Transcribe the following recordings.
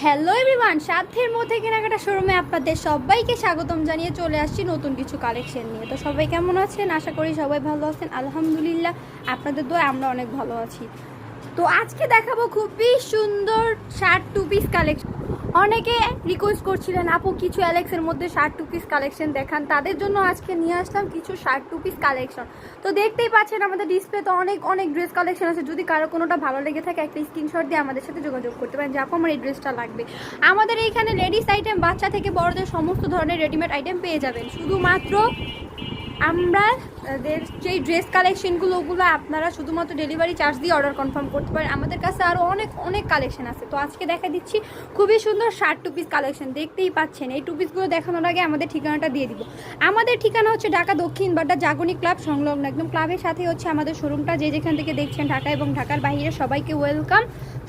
Hello everyone, সাধ্যের মধ্যে কেনাকাটা শোরুমে আপনাদের সবাইকে স্বাগতম জানিয়ে চলে আসছি নতুন কিছু কালেকশন নিয়ে। তো সবাই কেমন আছেন? আশা করি সবাই ভালো আছেন। আলহামদুলিল্লাহ, আপনাদের দোয়া আমরা অনেক ভালো আছি। তো আজকে দেখাবো খুবই সুন্দর শার্ট টু পিস কালেকশন। অনেকে রিকোয়েস্ট করছিলেন আপু কিছু অ্যালেক্সের মধ্যে শার্ট টু পিস কালেকশন দেখান, তাদের জন্য আজকে নিয়ে আসলাম কিছু শার্ট টু পিস কালেকশন। তো দেখতেই পাচ্ছেন আমাদের ডিসপ্লেতে অনেক অনেক ড্রেস কালেকশন আছে। যদি কারো কোনোটা ভালো লেগে থাকে একটা স্ক্রিনশট দিয়ে আমাদের সাথে যোগাযোগ করতে পারেন যে আপু আমার এই ড্রেসটা লাগবে। আমাদের এইখানে লেডিস আইটেম, বাচ্চা থেকে বড়দের সমস্ত ধরনের রেডিমেড আইটেম পেয়ে যাবেন। শুধুমাত্র আমরা যেই ড্রেস কালেকশনগুলো ওগুলো আপনারা শুধুমাত্র ডেলিভারি চার্জ দিয়ে অর্ডার কনফার্ম করতে পারেন। আমাদের কাছে আরও অনেক অনেক কালেকশন আছে। তো আজকে দেখা দিচ্ছি খুবই সুন্দর শার্ট টু পিস কালেকশন। দেখতেই পাচ্ছেন এই টু পিসগুলো দেখানোর আগে আমাদের ঠিকানাটা দিয়ে দিব। আমাদের ঠিকানা হচ্ছে ঢাকা দক্ষিণ বাড্ডা জাগরণী ক্লাব সংলগ্ন, একদম ক্লাবের সাথে হচ্ছে আমাদের শোরুমটা। যে যেখান থেকে দেখছেন ঢাকা এবং ঢাকার বাইরে সবাইকে ওয়েলকাম,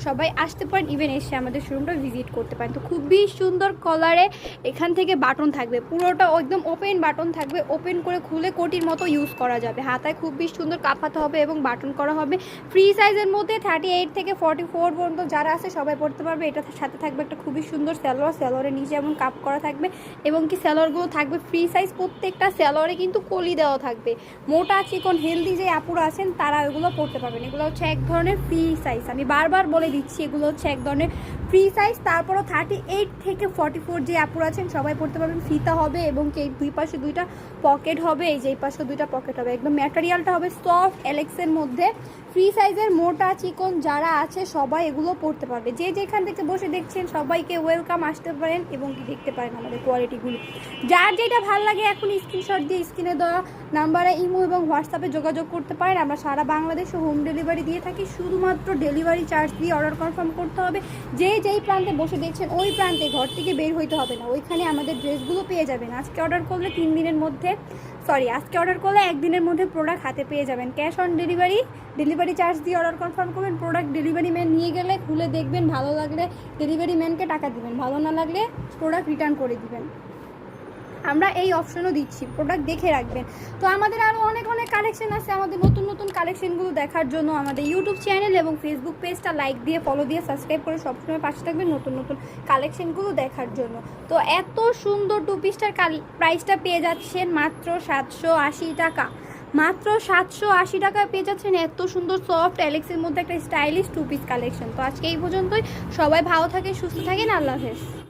সবাই আসতে পারেন, ইভেন এসে আমাদের শোরুমটা ভিজিট করতে পারেন। তো খুবই সুন্দর কলারে এখান থেকে বাটন থাকবে, পুরোটা একদম ওপেন বাটন থাকবে। ওপেন করে খুলে কোটির মতো ইউজ করা যাবে। হাতায় খুবই সুন্দর কাঁপাতে হবে এবং বাটন করা হবে। ফ্রি সাইজের মধ্যে 38 থেকে 44 পর্যন্ত যারা আছে সবাই পড়তে পারবে। এটার সাথে থাকবে একটা খুবই সুন্দর স্যালোয়ার, স্যালোয়ারের নিচে এবং কাপ করা থাকবে এবং কি স্যালোয়ারগুলো থাকবে ফ্রি সাইজ। প্রত্যেকটা স্যালোয়ারে কিন্তু কলি দেওয়া থাকবে। মোটা চিকন হেলদি যে আপুরা আছেন তারা এগুলো পড়তে পারবেন। এগুলো হচ্ছে এক ধরনের ফ্রি সাইজ, আমি বারবার বলে দিচ্ছি এগুলো হচ্ছে এক ধরনের ফ্রি সাইজ। তারপরও 38 থেকে 44 যে আপুরা আছেন সবাই পড়তে পারবেন। ফিতা হবে এবং কি দুই পাশে দুইটা পকেট হবে, এই যে এই পাশে দুইটা পকেট হবে। একদম ম্যাটেরিয়ালটা হবে সফট এলেক্সের মধ্যে। ফ্রি সাইজের মোটা চিকন যারা আছে সবাই এগুলো পড়তে পারবে। যে যেখান থেকে বসে দেখছেন সবাইকে ওয়েলকাম, আসতে পারেন এবং কি দেখতে পারেন আমাদের কোয়ালিটিগুলো। যার যেটা ভালো লাগে এখন স্ক্রিনশট দিয়ে স্ক্রিনে দেওয়া নাম্বারে ইমো এবং হোয়াটসঅ্যাপে যোগাযোগ করতে পারেন। আমরা সারা বাংলাদেশে হোম ডেলিভারি দিয়ে থাকি। শুধুমাত্র ডেলিভারি চার্জ দিয়ে অর্ডার কনফার্ম করতে হবে। যেই প্রান্তে বসে দেখছেন ওই প্রান্তে, ঘর থেকে বের হইতে হবে না, ওইখানে আমাদের ড্রেসগুলো পেয়ে যাবেন। আজকে অর্ডার করলে 3 দিনের মধ্যে, আজকে অর্ডার করলে 1 দিনের মধ্যে প্রোডাক্ট হাতে পেয়ে যাবেন। Cash on delivery, delivery charge দিয়ে অর্ডার কনফার্ম করবেন। প্রোডাক্ট ডেলিভারি ম্যান নিয়ে গেলে খুলে দেখবেন, ভালো লাগলে ডেলিভারি ম্যানকে টাকা দিবেন, ভালো না লাগলে প্রোডাক্ট রিটার্ন করে দিবেন। আমরা এই অপশনও দিচ্ছি, প্রোডাক্ট দেখে রাখবেন। তো আমাদের আরও অনেক অনেক কালেকশন আছে। আমাদের নতুন নতুন কালেকশনগুলো দেখার জন্য আমাদের ইউটিউব চ্যানেল এবং ফেসবুক পেজটা লাইক দিয়ে, ফলো দিয়ে, সাবস্ক্রাইব করে সবসময় পাশে থাকবেন নতুন নতুন কালেকশনগুলো দেখার জন্য। তো এত সুন্দর টু পিসটার প্রাইসটা পেয়ে যাচ্ছেন মাত্র 780 টাকা। মাত্র 780 টাকায় পেয়ে যাচ্ছেন এত সুন্দর সফট অ্যালেক্সের মধ্যে একটা স্টাইলিশ টু পিস কালেকশন। তো আজকে এই পর্যন্তই। সবাই ভালো থাকেন, সুস্থ থাকেন, আল্লাহ হাফেজ।